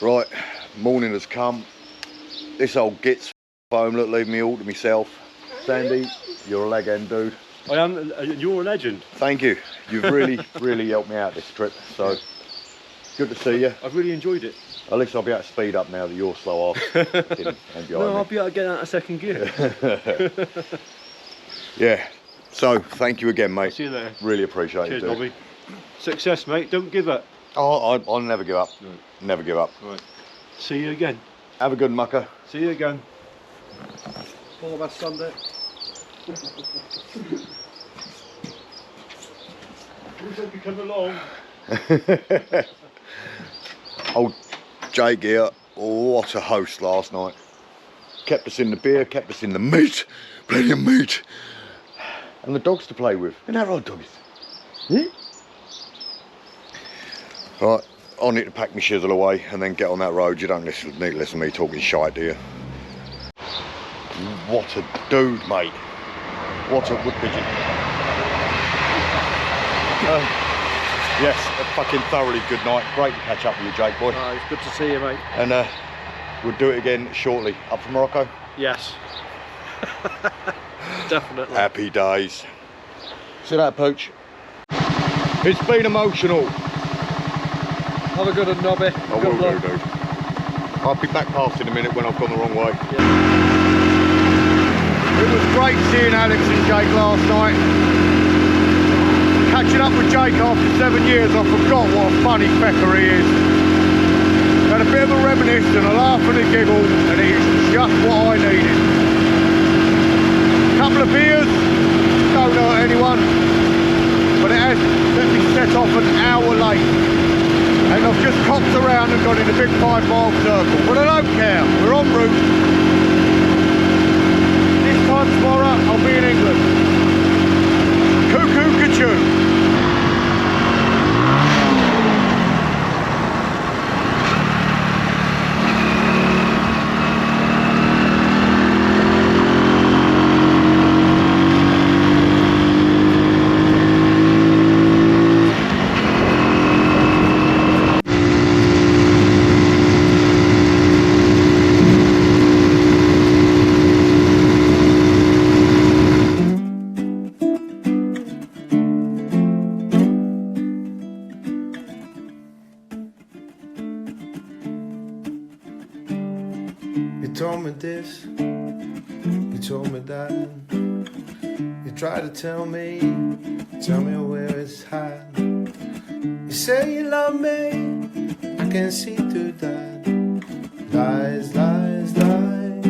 Right, morning has come. This old gits foam, look, leave me all to myself. Sandy, you're a leg end dude. I am, you're a legend. Thank you. You've really, really helped me out this trip, so good to see you. I've really enjoyed it. At least I'll be able to speed up now that you're slow off. No, I'll be able to get out of second gear. Yeah, so thank you again, mate. See you later. Really appreciate it. Cheers, Bobby. Success, mate. Don't give up. Oh, I'll never give up. Right. Never give up. Right. See you again. Have a good mucker. See you again. All about Sunday. Who's hope you come along? Old Jake here, what a host last night. Kept us in the beer, kept us in the meat, plenty of meat. And the dogs to play with. Isn't that right, doggies? Yeah? Right, I need to pack my shizzle away and then get on that road. You don't need to listen to me talking shite, do you? What a dude, mate. What a wood pigeon. Yes, a fucking thoroughly good night. Great to catch up with you, Jake boy. Oh, it's good to see you, mate. And we'll do it again shortly. Up from Morocco? Yes. Definitely. Happy days. See that, Pooch? It's been emotional. Have a good one, Nobby. I will do, dude. I'll be back past in a minute when I've gone the wrong way. Yeah. It was great seeing Alex and Jake last night. Catching up with Jake after 7 years, I forgot what a funny fecker he is. Had a bit of a reminisce and a laugh and a giggle, and he's just what I needed. Couple of beers, don't hurt anyone, but it has let me set off an hour late. And I've just copped around and gone in a big 5 mile circle. But I don't care, we're en route. This time tomorrow, I'll be in England. Cuckoo Cachoo. You told me this, you told me that. You tried to tell me where it's hot. You say you love me, I can't see through that. Lies, lies, lies.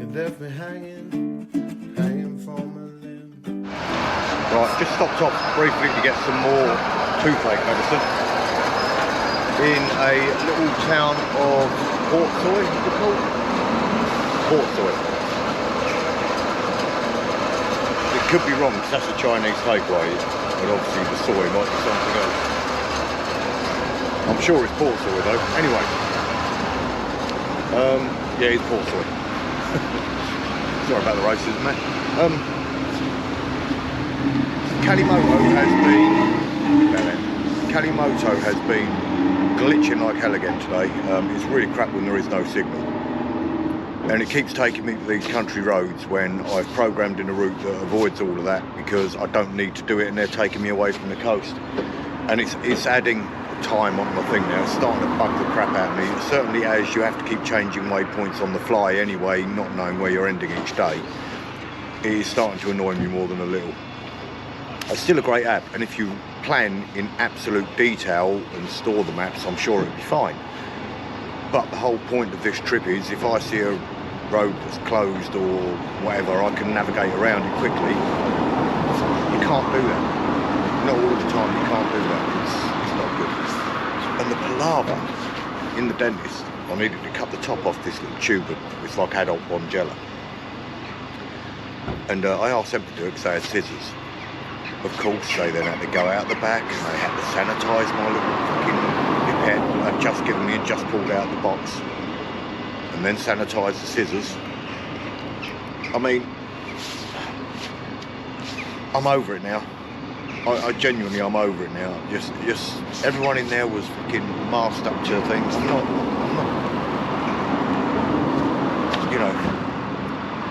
You left me hanging from a limb. Right, just stopped off briefly to get some more toothache medicine in a little town of Portsoy, is it called? Portsoy. It could be wrong because that's a Chinese takeaway, but obviously the soy might be something else. I'm sure it's Portsoy though. Anyway, yeah, it's Portsoy. Sorry about the racism, mate. Kalimoto has been glitching like hell again today. It's really crap when there is no signal. And it keeps taking me to these country roads when I've programmed in a route that avoids all of that because I don't need to do it and they're taking me away from the coast. And it's adding time on my thing now. It's starting to bug the crap out of me. Certainly as you have to keep changing waypoints on the fly anyway, not knowing where you're ending each day, it is starting to annoy me more than a little. It's still a great app, and if you plan in absolute detail and store the maps, I'm sure it'll be fine. But the whole point of this trip is if I see a road that's closed or whatever, I can navigate around it quickly. You can't do that. Not all of the time, you can't do that. It's not good. And the palaver in the dentist, I needed to cut the top off this little tube. It's like adult Bonjela. And I asked them to do it because they had scissors. Of course, they then had to go out the back and they had to sanitise my little fucking pipette that I'd just given me and just pulled out the box. And then sanitise the scissors. I mean, I'm over it now. I genuinely, I'm over it now. Just everyone in there was fucking masked up to things. I'm not, you know,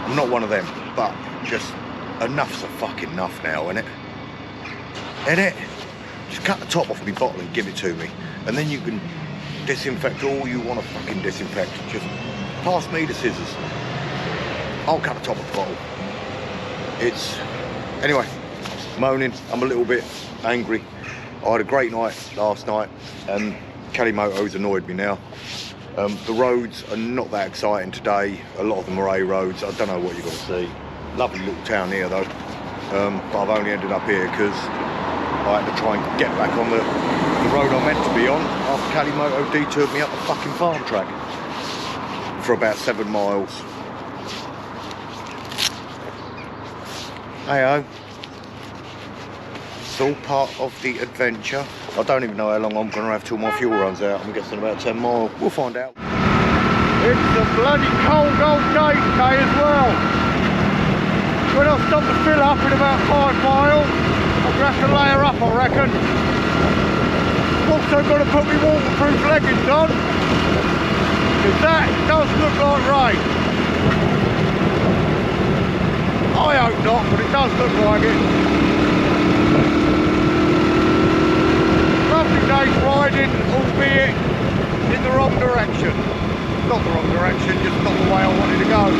I'm not one of them, but just enough's a fucking enough now, innit? Innit? Just cut the top off my bottle and give it to me. And then you can disinfect all you want to fucking disinfect. Just pass me the scissors. I'll cut the top of the bottle. Anyway, moaning, I'm a little bit angry. I had a great night last night and Kalimoto's annoyed me now. The roads are not that exciting today. A lot of them are A roads. I don't know what you're going to see. Lovely little town here though. But I've only ended up here because I had to try and get back on the road I'm meant to be on after Kalimoto detoured me up the fucking farm track for about 7 miles. Hey-ho. It's all part of the adventure. I don't even know how long I'm going to have till my fuel runs out. I'm guessing about 10 miles. We'll find out. It's a bloody cold old day today as well. When I stop to fill up in about 5 miles, I'm going to have to layer up, I reckon. I've also got to put my waterproof leggings on, because that does look like rain. I hope not, but it does look like it. Lovely day's riding, albeit in the wrong direction. Not the wrong direction, just not the way I wanted to go.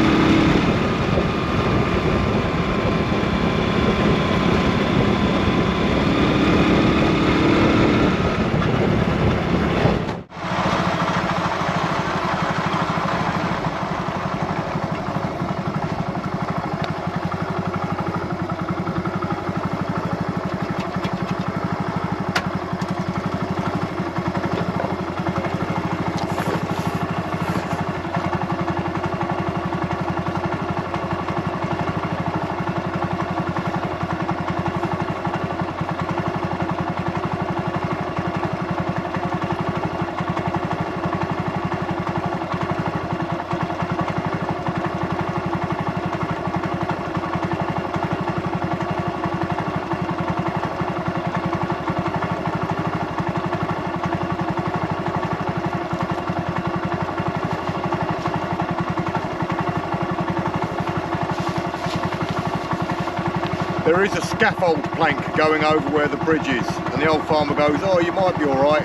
There is a scaffold plank going over where the bridge is, and the old farmer goes, oh, you might be all right.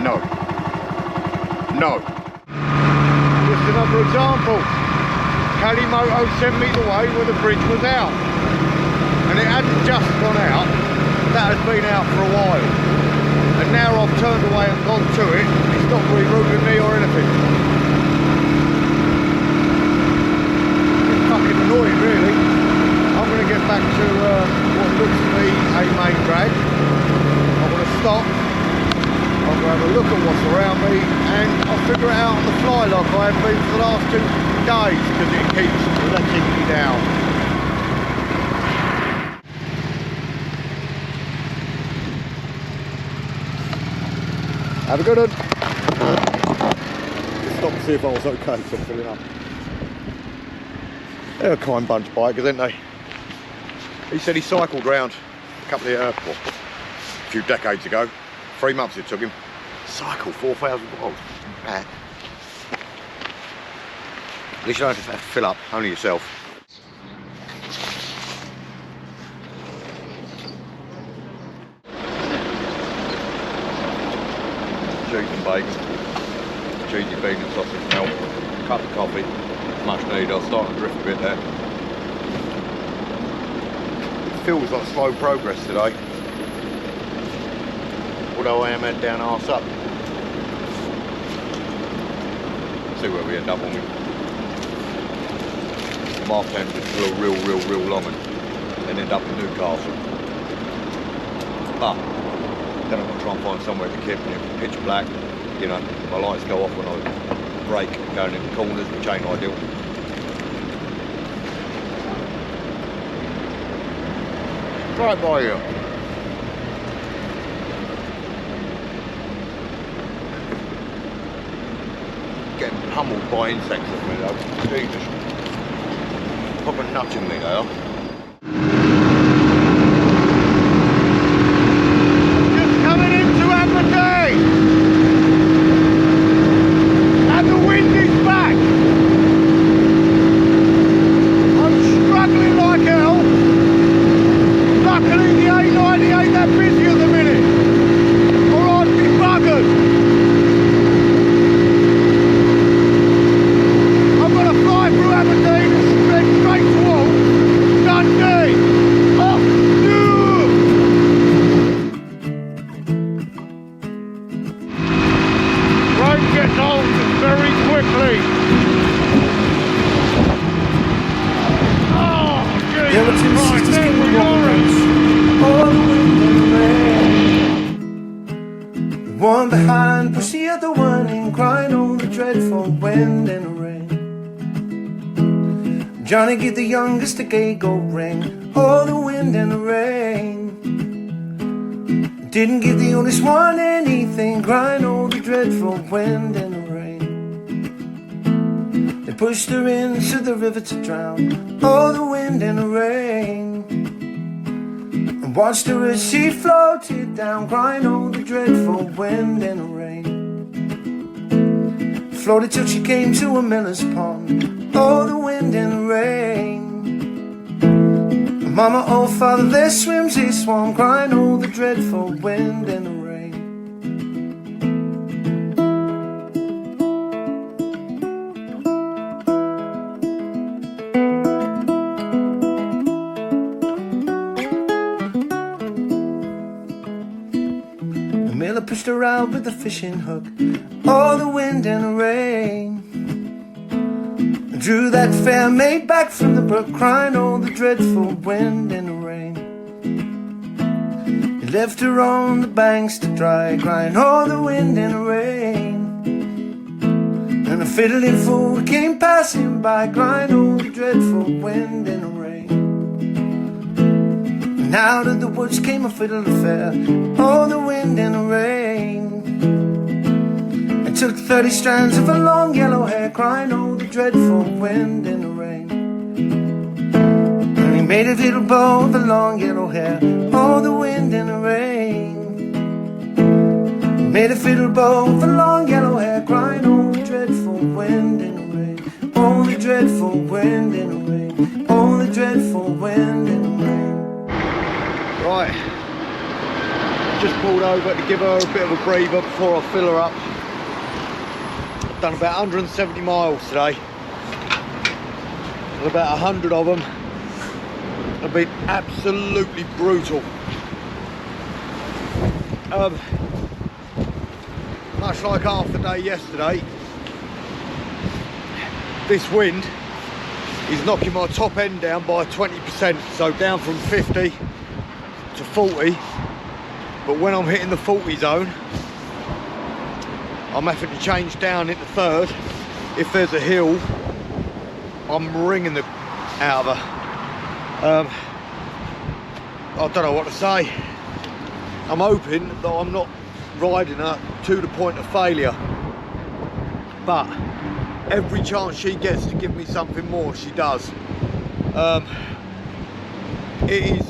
No. No. Just another example. Kalimoto sent me the way where the bridge was out. And it hadn't just gone out, that has been out for a while. And now I've turned away and gone to it, it's not rerouting me or anything. It's fucking annoying, really. I'm going to get back to what looks to be a main drag. I'm going to stop, I'm going to have a look at what's around me, and I'll figure it out on the fly like I have been for the last 2 days, because it keeps letting me down. Have a good one. Just stop and see if I was okay, so I'm filling up. They're a kind bunch of bikers, aren't they? He said he cycled round a couple of, a few decades ago. 3 months it took him. Cycle 4,000 miles. At least you don't have to fill up, only yourself. Cheese and bacon, cheesy bean and sausage milk, cup of coffee, much needed. I'll start to drift a bit there. Feels like slow progress today, although I am head down arse up. See where we end up on me. I'm half tempted to go real long and end up in Newcastle. But then I'm going to try and find somewhere to keep it pitch black. You know, my lights go off when I brake going into corners, which ain't ideal. Right by you. Getting pummeled by insects at me though. Jesus. Proper nutting me they are. one behind, push the other one in, crying all the dreadful wind and the rain. Johnny gave the youngest a gay gold ring, all the wind and the rain. Didn't give the oldest one anything, crying all the dreadful wind and the rain. They pushed her into the river to drown, all the wind and the rain. And watched her as she floated down, crying all the dreadful wind and the rain. Floated till she came to a miller's pond, all the wind and the rain. Mama, oh father, there swims a swan, crying all the dreadful wind and the rain. The miller pushed her out with the fishing hook, all the wind and the rain. Drew that fair maid back from the brook, crying all the dreadful wind and the rain. He left her on the banks to dry, crying all the wind and the rain. And a fiddling fool came passing by, crying all the dreadful wind and the rain. And out of the woods came a fiddle fair, all the wind and the rain. Took 30 strands of her long yellow hair, crying all the dreadful wind and the rain. And he made a little bow of the long yellow hair, all the wind and the rain. He made a fiddle bow of the long yellow hair, crying all the dreadful wind and the rain. All the dreadful wind and the rain. All the dreadful wind and the rain. Right, just pulled over to give her a bit of a breather before I fill her up. Done about 170 miles today, and about 100 of them have been absolutely brutal. Much like half the day yesterday, this wind is knocking my top end down by 20%, so down from 50 to 40, but when I'm hitting the 40 zone, I'm having to change down into third. If there's a hill, I'm ringing the out of her. I don't know what to say. I'm hoping that I'm not riding her to the point of failure, but every chance she gets to give me something more, she does. It is,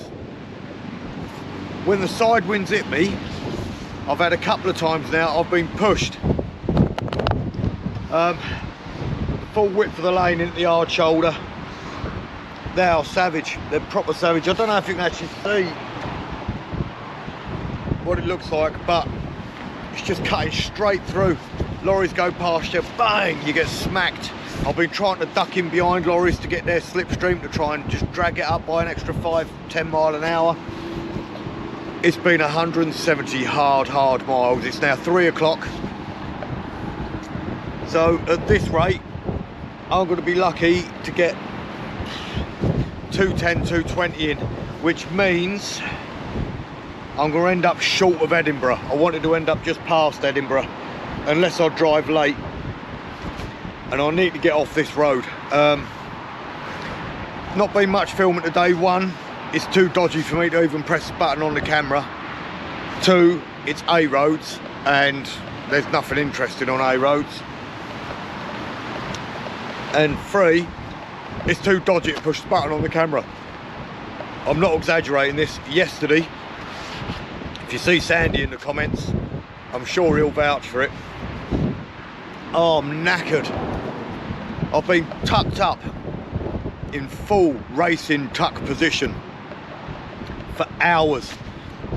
when the side winds hit me, I've had a couple of times now, I've been pushed full width of the lane into the hard shoulder. They are savage, they're proper savage. I don't know if you can actually see what it looks like, but it's just cutting straight through. Lorries go past you, bang, you get smacked. I've been trying to duck in behind lorries to get their slipstream to try and just drag it up by an extra 5-10 mile an hour. It's been 170 hard miles. It's now 3 o'clock. So at this rate, I'm going to be lucky to get 210, 220 in, which means I'm going to end up short of Edinburgh. I wanted to end up just past Edinburgh, unless I drive late, and I need to get off this road. Not been much filming today. One, it's too dodgy for me to even press the button on the camera. Two, it's A roads, and there's nothing interesting on A roads. And three, it's too dodgy to push the button on the camera. I'm not exaggerating this. Yesterday, if you see Sandy in the comments, I'm sure he'll vouch for it. Oh, I'm knackered. I've been tucked up in full racing tuck position for hours,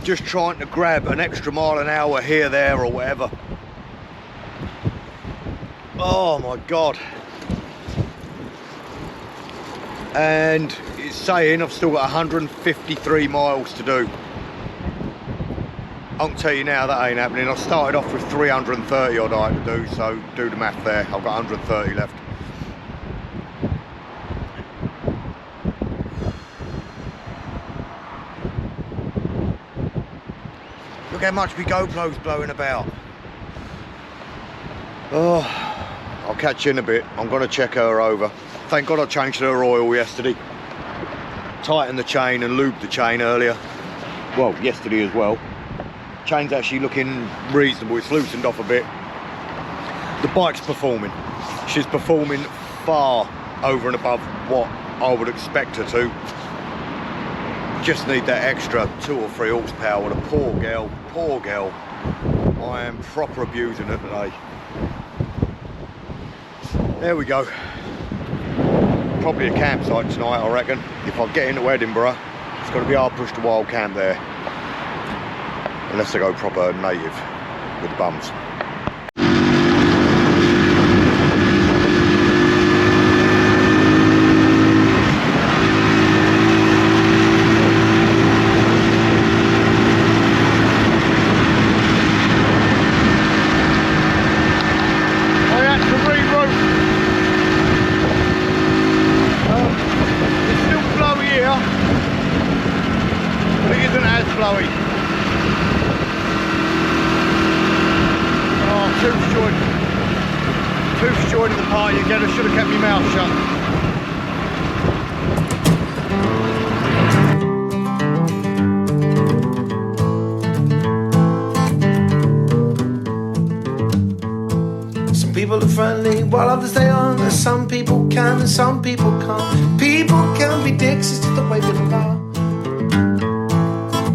just trying to grab an extra mile an hour here, there, or whatever. Oh my God. And it's saying I've still got 153 miles to do. I can tell you now that ain't happening. I started off with 330 odd I had to do, so do the math there. I've got 130 left. Look how much my GoPro's blowing about. Oh, I'll catch you in a bit. I'm going to check her over. Thank God I changed her oil yesterday. Tightened the chain and lubed the chain earlier. Well, yesterday as well. Chain's actually looking reasonable. It's loosened off a bit. The bike's performing. She's performing far over and above what I would expect her to. Just need that extra 2 or 3 horsepower. The poor girl, poor girl. I am proper abusing her today. There we go. Probably a campsite tonight, I reckon. If I get into Edinburgh, it's going to be hard push to wild camp there. Unless I go proper native with the bums. Tooth's joining the party again. I should have kept my mouth shut. Some people are friendly while others stay on. And some people can and some people can't. People can be dicks, it's just the way people are.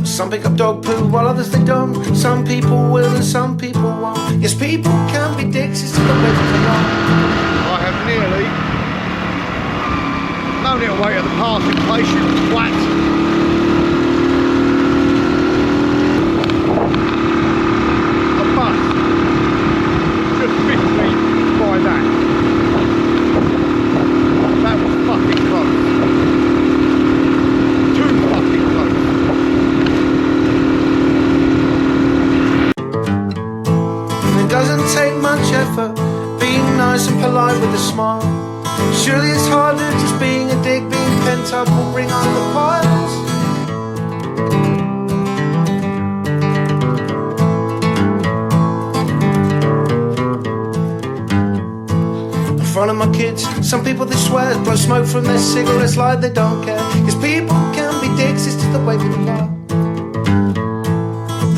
Some pick up dog poo while others they don't. Some people will and some people won't. Yes, people can be dicks, it's just the way people are. I have nearly blown it away at the parking place, you twat. The bus just missed me by that. That was fucking close. Too fucking close. It doesn't take much effort being nice and polite with a smile. Surely it's harder just being a dick. Being pent up will bring on the piles. In front of my kids, some people they swear blow smoke from their cigarettes like they don't care. Cause people can be dicks, it's just the way people are.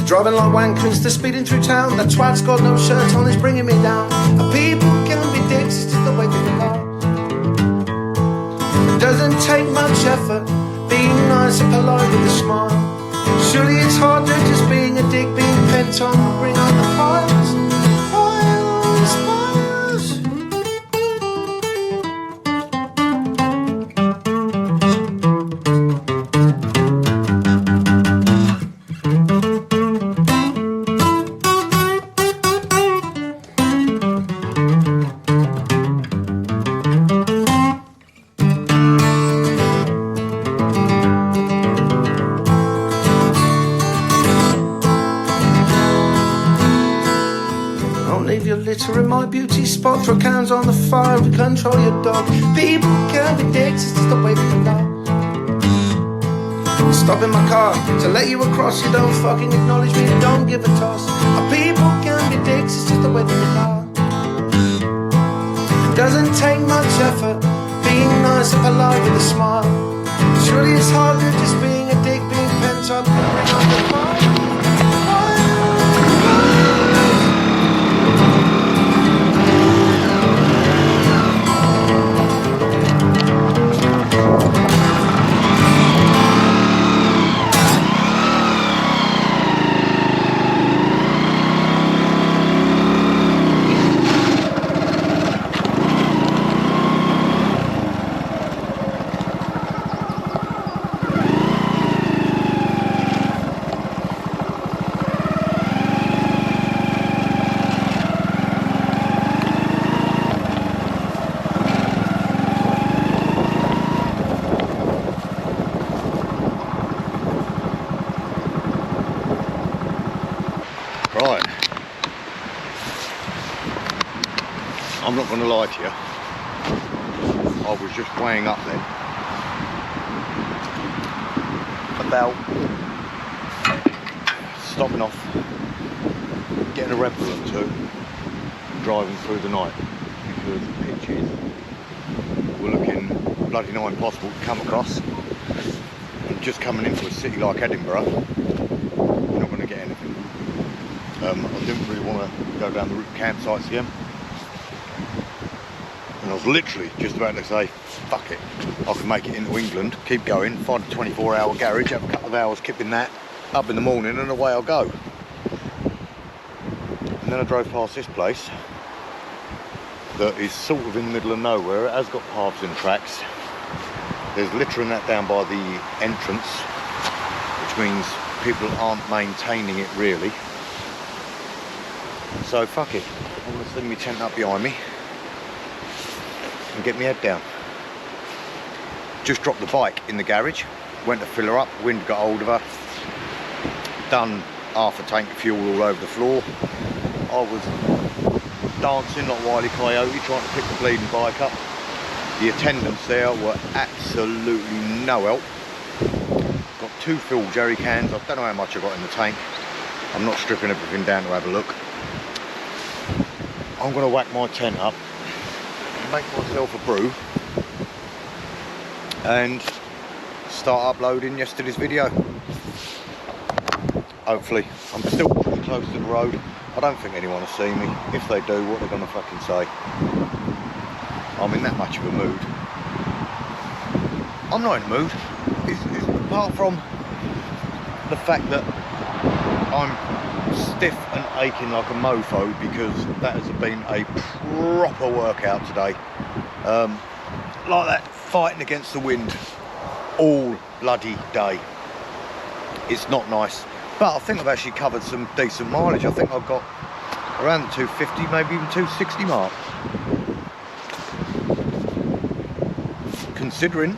Driving like wankers, they're speeding through town. That twat's got no shirt on, is bringing me down. And people can be dicks, it's just the way people are. It doesn't take much effort being nice and polite with a smile. Surely it's harder just being a dick. Being pent on will bring on the piles. Piles, piles. Litter in my beauty spot, throw cans on the fire and control your dog. People can be dicks, it's just the way people are. Stop in my car to let you across, you don't fucking acknowledge me, you don't give a toss. People can be dicks, it's just the way people are. It doesn't take much effort being nice and polite with a smile. Surely it's harder just being a dick, being pent up and bring on the fire. Right, I'm not going to lie to you, I was just weighing up then about stopping off, getting a Red Bull or two, driving through the night because pitches were looking bloody nigh impossible to come across. And just coming into a city like Edinburgh, you're not going to get anything. I didn't really want to go down the route of campsites again. And I was literally just about to say, fuck it, I can make it into England, keep going, find a 24-hour garage, have a couple of hours kipping that, up in the morning and away I'll go. And then I drove past this place that is sort of in the middle of nowhere. It has got paths and tracks. There's littering that down by the entrance, which means people aren't maintaining it really. So fuck it, I'm going to sling my tent up behind me and get my head down. Just dropped the bike in the garage, went to fill her up, wind got hold of her, done half a tank of fuel all over the floor. I was dancing like Wile E. Coyote trying to pick the bleeding bike up. The attendants there were absolutely no help. Got 2 filled jerry cans. I don't know how much I got in the tank. I'm not stripping everything down to have a look. I'm going to whack my tent up, make myself a brew and start uploading yesterday's video. Hopefully. I'm still pretty close to the road. I don't think anyone will see me. If they do, what they're going to fucking say? I'm in that much of a mood. I'm not in the mood. It's apart from the fact that I'm stiff and aching like a mofo because that has been a proper workout today. Like that, fighting against the wind all bloody day. It's not nice. But I think I've actually covered some decent mileage. I think I've got around the 250, maybe even 260 mark. Considering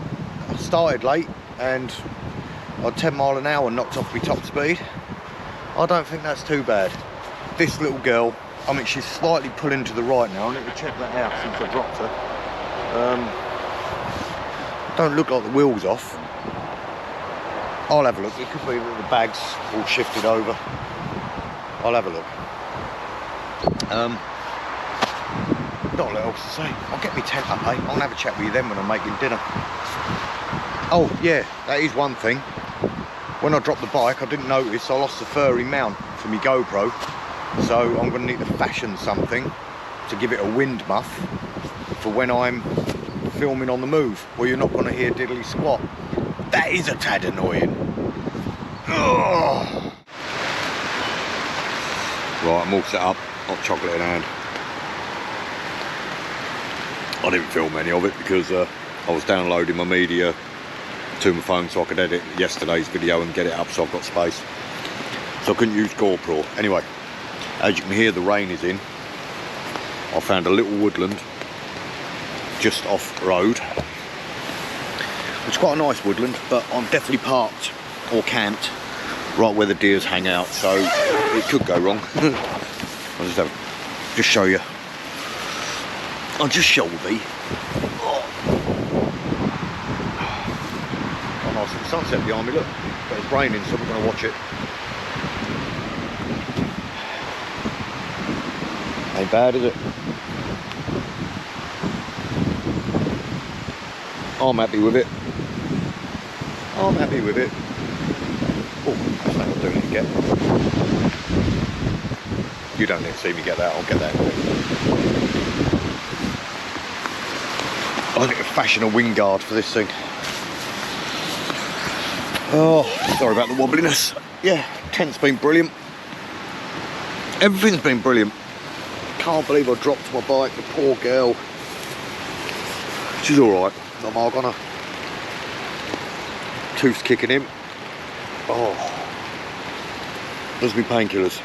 I started late and I 10 mile an hour knocked off my top speed, I don't think that's too bad. This little girl, I mean, she's slightly pulling to the right now. I need to check that out since I dropped her. Don't look like the wheel's off. I'll have a look. It could be that the bag's all shifted over. I'll have a look. Not a lot else to say. I'll get my tent up, eh? I'll have a chat with you then when I'm making dinner. Oh yeah, that is one thing. When I dropped the bike, I didn't notice I lost the furry mount for my GoPro. So I'm going to need to fashion something to give it a wind muff for when I'm filming on the move, where you're not going to hear diddly squat. That is a tad annoying. Ugh. Right, I'm all set up. Hot chocolate in hand. I didn't film any of it because I was downloading my media to my phone so I could edit yesterday's video and get it up so I've got space. So I couldn't use GoPro. Anyway, as you can hear, the rain is in. I found a little woodland just off road. It's quite a nice woodland, but I'm definitely parked or camped right where the deers hang out, so it could go wrong. I'll just show you. I'll just show thee. Oh, nice little sunset behind me, look. But it's raining, so we're going to watch it. Ain't bad, is it? I'm happy with it. I'm happy with it. Oh, that's not what I'm doing it again. You don't need to see me get that, I'll get that. I need to fashion a wing guard for this thing. Oh, sorry about the wobbliness. Yeah, tent's been brilliant. Everything's been brilliant. Can't believe I dropped my bike, the poor girl. She's alright, not mark on her. Tooth's kicking in. Oh, there's me painkillers.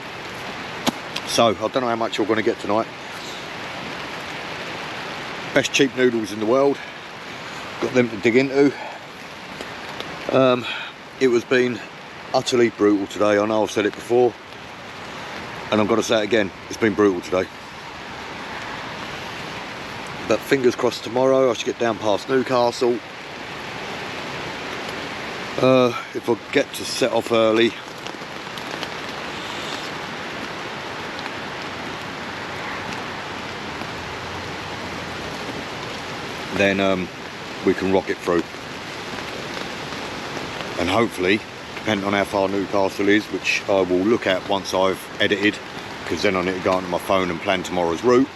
So, I don't know how much you're going to get tonight. Best cheap noodles in the world. Got them to dig into. It has been utterly brutal today. I know I've said it before, and I'm going to say it again. It's been brutal today. But fingers crossed tomorrow I should get down past Newcastle. If I get to set off early, then we can rock it through. And hopefully, depending on how far Newcastle is, which I will look at once I've edited, because then I need to go onto my phone and plan tomorrow's route.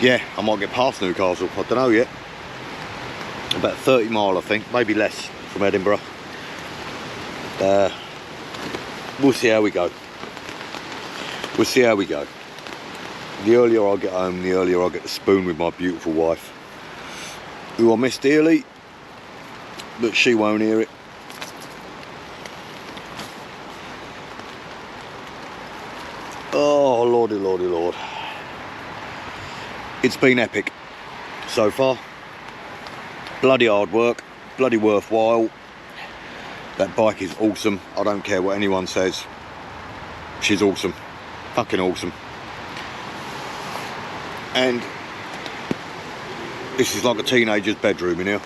Yeah, I might get past Newcastle, I don't know yet. About 30 mile I think, maybe less from Edinburgh. We'll see how we go. We'll see how we go. The earlier I get home, the earlier I get to spoon with my beautiful wife, who I miss dearly, but she won't hear it. Oh, lordy, lordy, lord. It's been epic so far. Bloody hard work, bloody worthwhile. That bike is awesome. I don't care what anyone says. She's awesome. Fucking awesome. And this is like a teenager's bedroom in here.